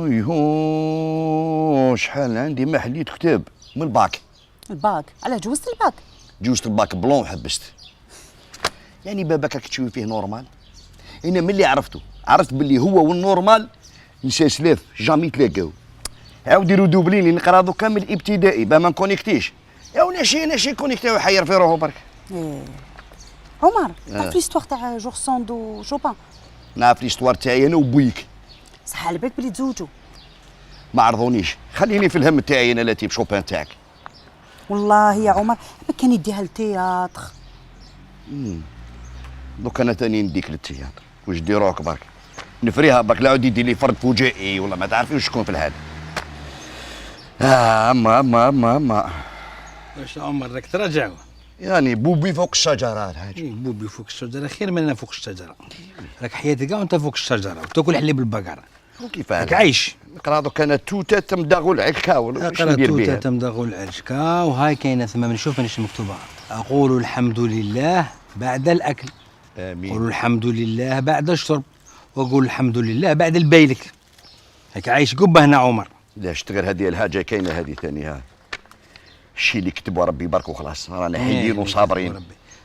يهو شحال عندي ما حليت كتاب من الباك. الباك؟ علاه جوزت الباك؟ جوزت الباك بلون حبست. يعني باباك راك تشوفي فيه نورمال. انا ملي عرفت باللي هو والنورمال نسى سلاف جامي تلاقاو. عاود يديروا دوبلين نقرا دوكا من الابتدائي با ما نكونيكتيش. يا ناشي كونيكتي ويحير في روحو برك. ايه عمر تعرف ليستواغ تاع جور سوند وشوبان؟ نعرف ليستوار تاعي انا وبويك. صح على بالك بلي تزوجوا؟ ما عرضونيش، خليني في الهم تاعي انا التي بشوبان تاعك. والله يا عمر كان يديها للتياتر. دوك انا تاني نديك للتياتر، واش ديروك برك؟ نفريها برك لا عاد يدير لي فرد فجائي ولا ما تعرفيش شكون في الحال. اما واش عمر راك تراجع؟ يعني بوبي فوق الشجره الحاج. بوبي فوق الشجره خير من انا فوق الشجره. راك حياتك كاع وانت فوق الشجره وتاكل حليب البقره. وكيف راك عايش. نقرا دوك انا توته تمدغ العكا ولا واش ندير توته بها؟ تمدغ العرشكه وهاي كاينه ثم نشوف ايش مكتوبه. اقول الحمد لله بعد الاكل. امين. قول الحمد لله بعد الشرب وقول الحمد لله بعد البيلك. هيك عايش قبه هنا عمر. لا اشتغل هذه الحاجه كاينه هذه ثاني ها. الشيء اللي كتبه ربي برك وخلاص رانا حيين وصابرين.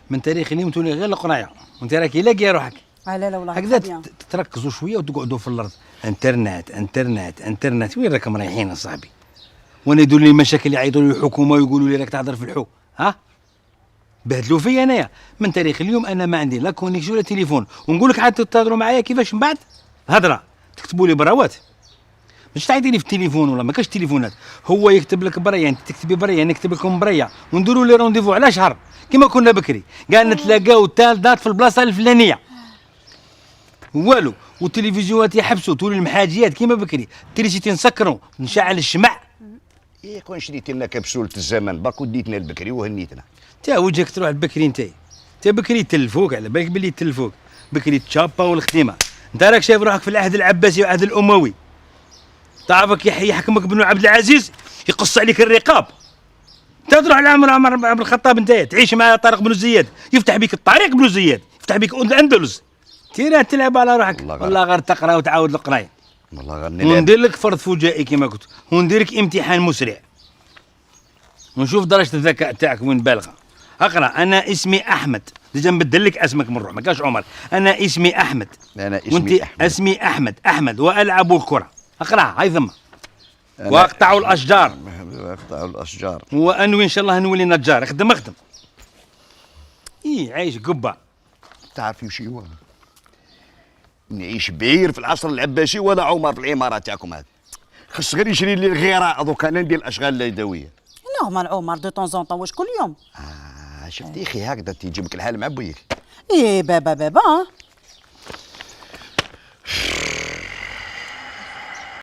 من تاريخ اليوم تولي غير القرايه وانت راكي لاقي روحك. لا لا والله هكذا تركزوا شويه وتقعدوا في الارض. انترنت وين راكم رايحين اصاحبي؟ وانا يديروا لي مشاكل يعيطوا لي الحكومه ويقولوا لي راك تهضر في الحو. ها بهدلوا فيا انايا. من تاريخ اليوم انا ما عندي لا كونيكسيون ولا تليفون ونقول لك عاد تهضروا معايا كيفاش من بعد هضره تكتبوا لي براوات. مش تعيطي لي في التليفون ولا ما كاش تليفونات. هو يكتب لك بريه انت تكتبي بريه نكتب لكم بريه ونديروا لي رونديفو على شهر كما كنا بكري. قال نتلاقاو تال دات في البلاصه الفلانيه والو. والتلفزيونات يحبسوا تولي المحاجيات كما بكري. تريسيتي نسكروا نشعل الشمع. ايه كون شريتي لنا كبسوله الزمن باك وديتنا البكري وهنيتنا. تا وجهك تروح البكري انت بكري تلفوك على بالك باللي تلفوك بكري تشابا والخديمه. انت راك شايف روحك في العهد العباسي والعهد الاموي. تعرفك يحكمك بن عبد العزيز يقص عليك الرقاب. تروح لعمر بن الخطاب انت تعيش مع طارق بن زياد يفتح بك الطريق بن زياد يفتح بك الاندلس. تيرا تلعب على روحك والله غير تقرا وتعاود القرايه. والله غير نلعب وندير لك فرض فجائي كما قلت وندير لك امتحان مسرع ونشوف درجه الذكاء تاعك وين بالغه. اقرا انا اسمي احمد. ديجا نبدل لك اسمك من روح ما كاش عمر. انا اسمي احمد. انا اسمي وانت احمد. اسمي احمد والعب الكره. اقرا هاي ثم واقطعوا الاشجار. اقطعوا الاشجار وانوي ان شاء الله نولي نجار. اخدم ايه عايش قبه. تعرفي وش هو؟ نعيش بير في العصر العباسي ولا عمر في العماره تاعكم هذه. خص غير يشري لي الغيره دوك انا ندير الاشغال اليدويه. نورمال عمر دو طون زون طون واش كل يوم؟ شفتي اخي هكذا تيجيبك الحال مع بويك. ايه بابا